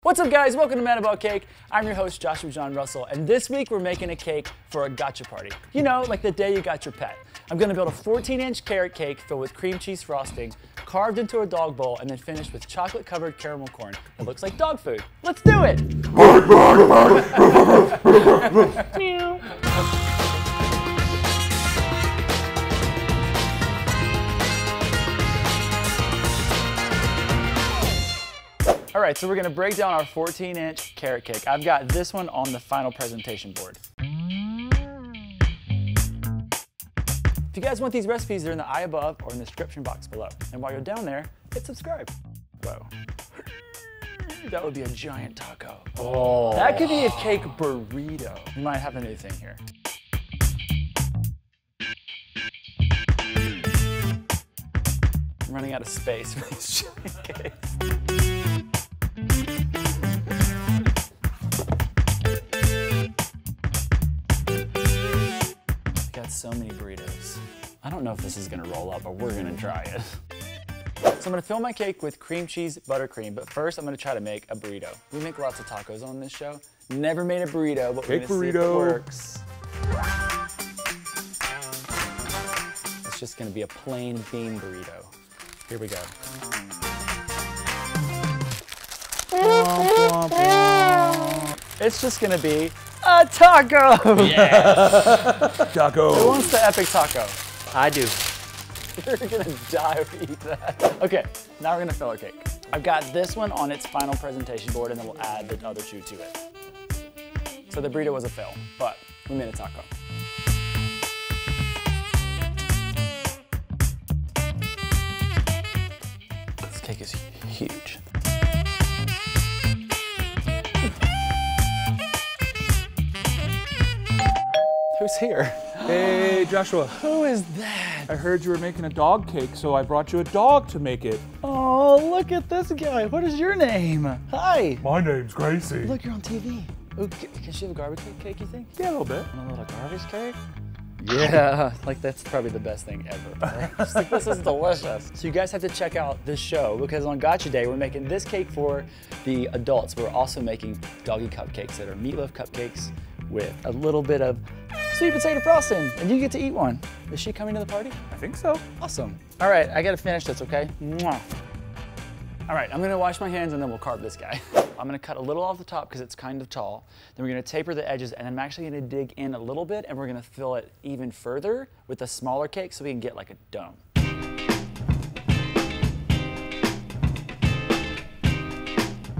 What's up guys, welcome to Man About Cake. I'm your host Joshua John Russell, and this week we're making a cake for a gotcha party. You know, like the day you got your pet. I'm gonna build a 14-inch carrot cake filled with cream cheese frosting, carved into a dog bowl, and then finished with chocolate covered caramel corn. It looks like dog food. Let's do it! Meow. All right, so we're gonna break down our 14-inch carrot cake. I've got this one on the final presentation board. If you guys want these recipes, they're in the eye above or in the description box below. And while you're down there, hit subscribe. Whoa. That would be a giant taco. Oh. That could be a cake burrito. We might have a new thing here. I'm running out of space for these giant cakes. So many burritos. I don't know if this is gonna roll up, but we're gonna try it. So I'm gonna fill my cake with cream cheese buttercream, but first I'm gonna try to make a burrito. We make lots of tacos on this show. Never made a burrito, but we're gonna see if it works. It's just gonna be a plain bean burrito. Here we go. It's just gonna be a taco! Yes! Taco! Who wants the epic taco? I do. You're gonna die if you eat that. Okay, now we're gonna fill our cake. I've got this one on its final presentation board, and then we'll add the other two to it. So the burrito was a fail, but we made a taco. This cake is huge. Who's here? Hey, Joshua. Who is that? I heard you were making a dog cake, so I brought you a dog to make it. Oh, look at this guy. What is your name? Hi. My name's Gracie. Look, you're on TV. Ooh, can she have a garbage cake, you think? Yeah, a little bit. And a little garbage cake? Yeah, like that's probably the best thing ever. Just like, this is delicious. So you guys have to check out this show because on Gotcha Day, we're making this cake for the adults. We're also making doggy cupcakes that are meatloaf cupcakes with a little bit of sweet potato frosting, and you get to eat one. Is she coming to the party? I think so. Awesome. All right, I gotta finish this, okay? Mwah. All right, I'm gonna wash my hands and then we'll carve this guy. I'm gonna cut a little off the top because it's kind of tall. Then we're gonna taper the edges, and I'm actually gonna dig in a little bit, and we're gonna fill it even further with a smaller cake so we can get like a dome.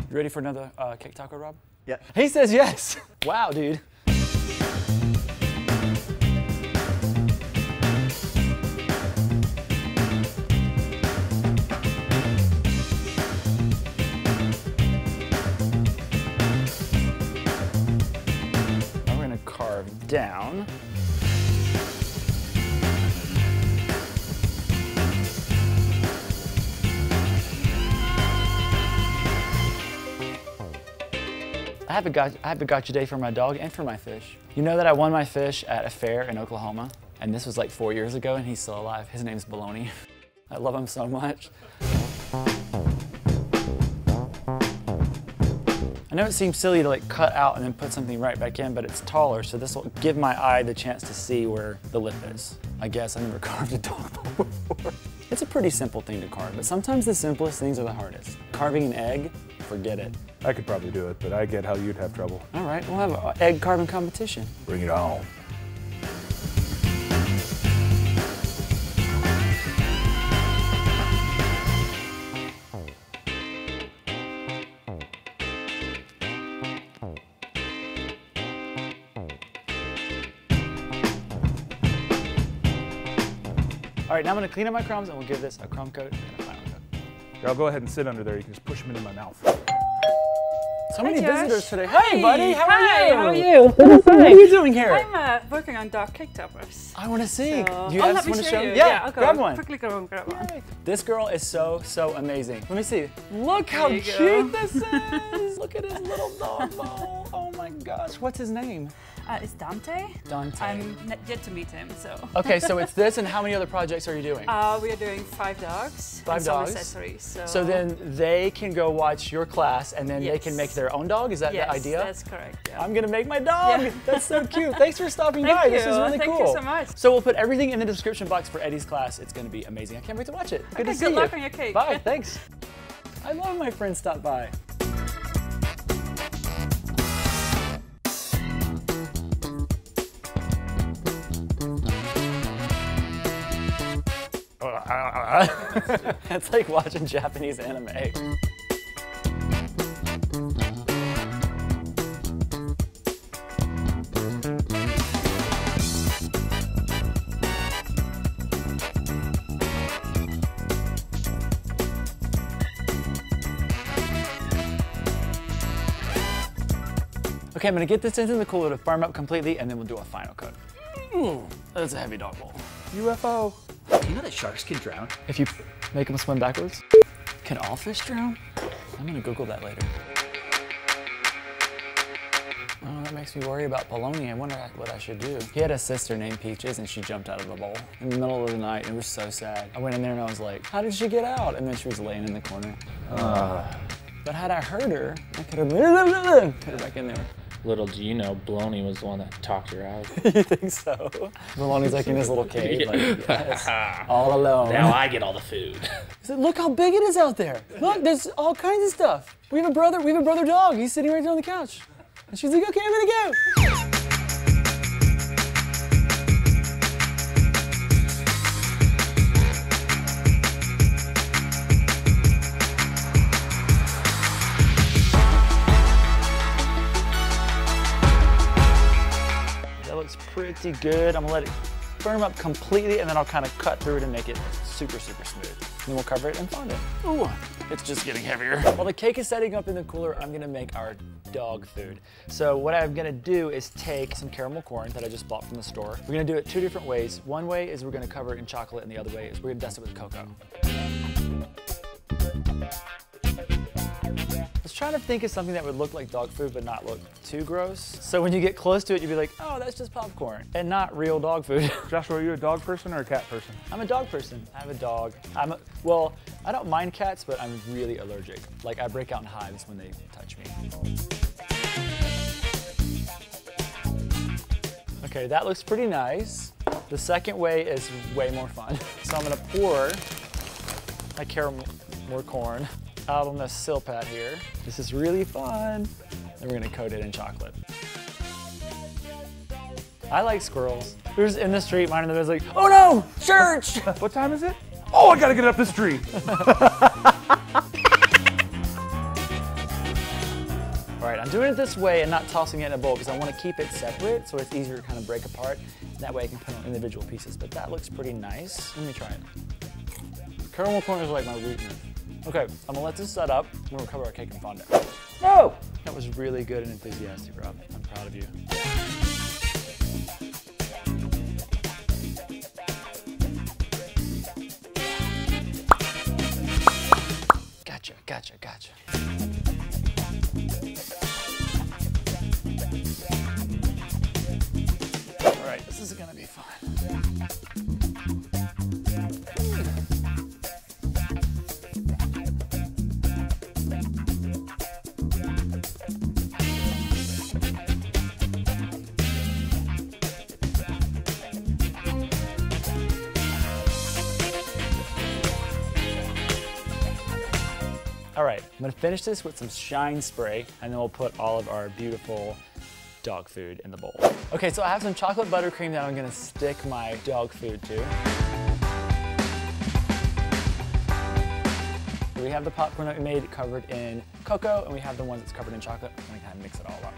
You ready for another cake taco, Rob? Yeah. He says yes. Wow, dude. Down. I have a gotcha day for my dog and for my fish. You know that I won my fish at a fair in Oklahoma, and this was like 4 years ago, and he's still alive. His name's Baloney. I love him so much. I know it seems silly to like cut out and then put something right back in, but it's taller, so this will give my eye the chance to see where the lip is. I guess I never carved a dog bowl before. It's a pretty simple thing to carve, but sometimes the simplest things are the hardest. Carving an egg, forget it. I could probably do it, but I get how you'd have trouble. All right, we'll have an egg carving competition. Bring it on. All right, now I'm gonna clean up my crumbs and we'll give this a crumb coat and a final coat. Here, I'll go ahead and sit under there. You can just push them into my mouth. So many visitors today. Hey, buddy, how are you? How are you? What are you doing here? I'm working on dog cake toppers. I want to see. So, Do you want to show you? me? Yeah, I'll go. Grab one. Quickly grab one. Yay. This girl is so amazing. Let me see. Look how There you cute this is. Look at his little dog bowl. Oh my gosh, what's his name? It's Dante. Dante. I'm yet to meet him, so. Okay, so it's this, and how many other projects are you doing? We are doing 5 dogs. 5 and some dogs. accessories. So then they can go watch your class, and then they can make their own dog? Is that the idea? Yes, that's correct. Yeah. I'm gonna make my dog. Yeah. That's so cute. Thanks for stopping Thank by. you. This is really cool. Thank you so much. So we'll put everything in the description box for Eddie's class. It's gonna be amazing. I can't wait to watch it. Good to see you. Good luck on your cake. Bye. Thanks. I love my friends stop by. It's like watching Japanese anime. Okay, I'm gonna get this into the cooler to firm up completely, and then we'll do a final coat. That's a heavy dog bowl. UFO. Do you know that sharks can drown? If you make them swim backwards? Can all fish drown? I'm gonna Google that later. Oh, that makes me worry about Poloni. I wonder what I should do. He had a sister named Peaches, and she jumped out of the bowl in the middle of the night. It was so sad. I went in there and I was like, how did she get out? And then she was laying in the corner. But had I heard her, I could have put her back in there. Little do you know, Baloney was the one that talked her out. You think so? Baloney's like in his little cave, like, yes, all alone. Now I get all the food. He said, look how big it is out there. Look, there's all kinds of stuff. We have a brother dog. He's sitting right there on the couch. And she's like, okay, I'm gonna go. Pretty good. I'm gonna let it firm up completely, and then I'll kind of cut through it and make it super, super smooth. And then we'll cover it in fondant. Ooh, it's just getting heavier. While the cake is setting up in the cooler, I'm gonna make our dog food. So what I'm gonna do is take some caramel corn that I just bought from the store. We're gonna do it 2 different ways. One way is we're gonna cover it in chocolate, and the other way is we're gonna dust it with cocoa. I was trying to think of something that would look like dog food but not look too gross. So when you get close to it, you'd be like, oh, that's just popcorn and not real dog food. Joshua, are you a dog person or a cat person? I'm a dog person. I have a dog. Well, I don't mind cats, but I'm really allergic. Like, I break out in hives when they touch me. Okay, that looks pretty nice. The second way is way more fun. So I'm gonna pour my caramel corn out on this sill pad here. This is really fun. And we're gonna coat it in chocolate. I like squirrels. We were just in the street, minding the business, like, oh no, church! What time is it? Oh, I gotta get up this tree. All right, I'm doing it this way and not tossing it in a bowl because I want to keep it separate so it's easier to kind of break apart. That way I can put on individual pieces, but that looks pretty nice. Let me try it. Caramel corn is like my weakness. Okay, I'm gonna let this set up and we'll cover our cake in fondant. No! That was really good and enthusiastic, Rob. I'm proud of you. Gotcha, gotcha, gotcha. All right, this is gonna be fun. All right, I'm gonna finish this with some shine spray, and then we'll put all of our beautiful dog food in the bowl. Okay, so I have some chocolate buttercream that I'm gonna stick my dog food to. We have the popcorn that we made covered in cocoa, and we have the one that's covered in chocolate. I'm gonna kind of mix it all up.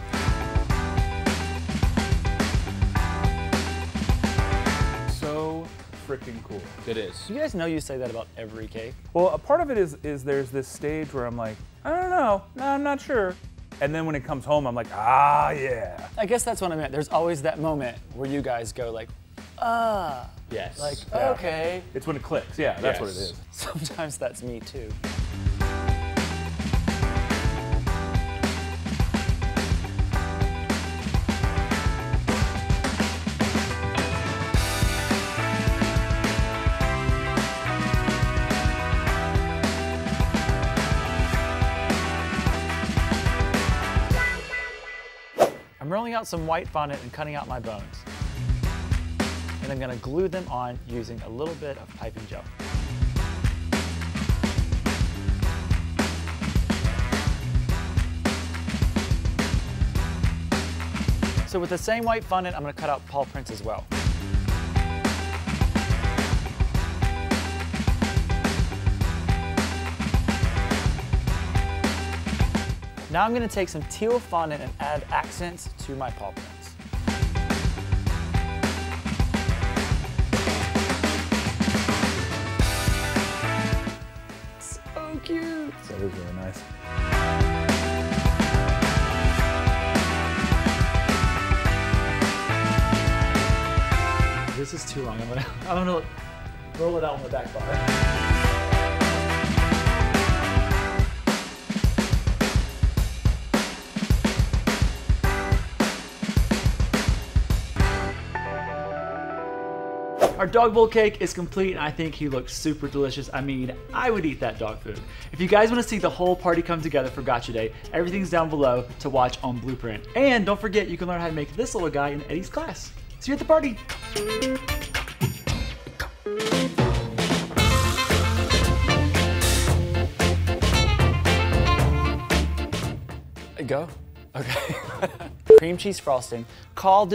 So freaking cool. It is. You guys know you say that about every cake? Well, a part of it is there's this stage where I'm like, I don't know, no, I'm not sure. And then when it comes home, I'm like, ah, yeah. I guess that's what I meant. There's always that moment where you guys go like, ah. Yes. Like, Yeah. okay. It's when it clicks, yeah, that's what it Yes. is. Sometimes that's me too. I'm rolling out some white fondant and cutting out my bones. And I'm gonna glue them on using a little bit of piping gel. So with the same white fondant, I'm gonna cut out paw prints as well. Now I'm gonna take some teal fondant and add accents to my paw prints. So cute. That is really nice. This is too long. I'm gonna roll it out on the back bar. Our dog bowl cake is complete, and I think he looks super delicious. I mean, I would eat that dog food. If you guys want to see the whole party come together for Gotcha Day, everything's down below to watch on Blueprint. And don't forget, you can learn how to make this little guy in Eddie's class. See you at the party. Go? Okay. Cream cheese frosting, called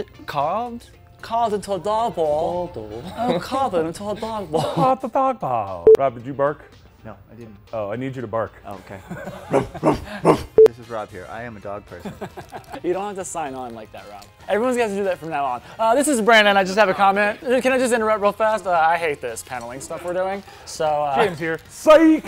into a dog bowl. Oh, called it into a dog bowl. Pop the dog bowl. Rob, did you bark? No, I didn't. Oh, I need you to bark. Oh, okay. This is Rob here. I am a dog person. You don't have to sign on like that, Rob. Everyone's got to do that from now on. This is Brandon. I just have a comment. Can I just interrupt real fast? I hate this paneling stuff we're doing. So James here. Psych!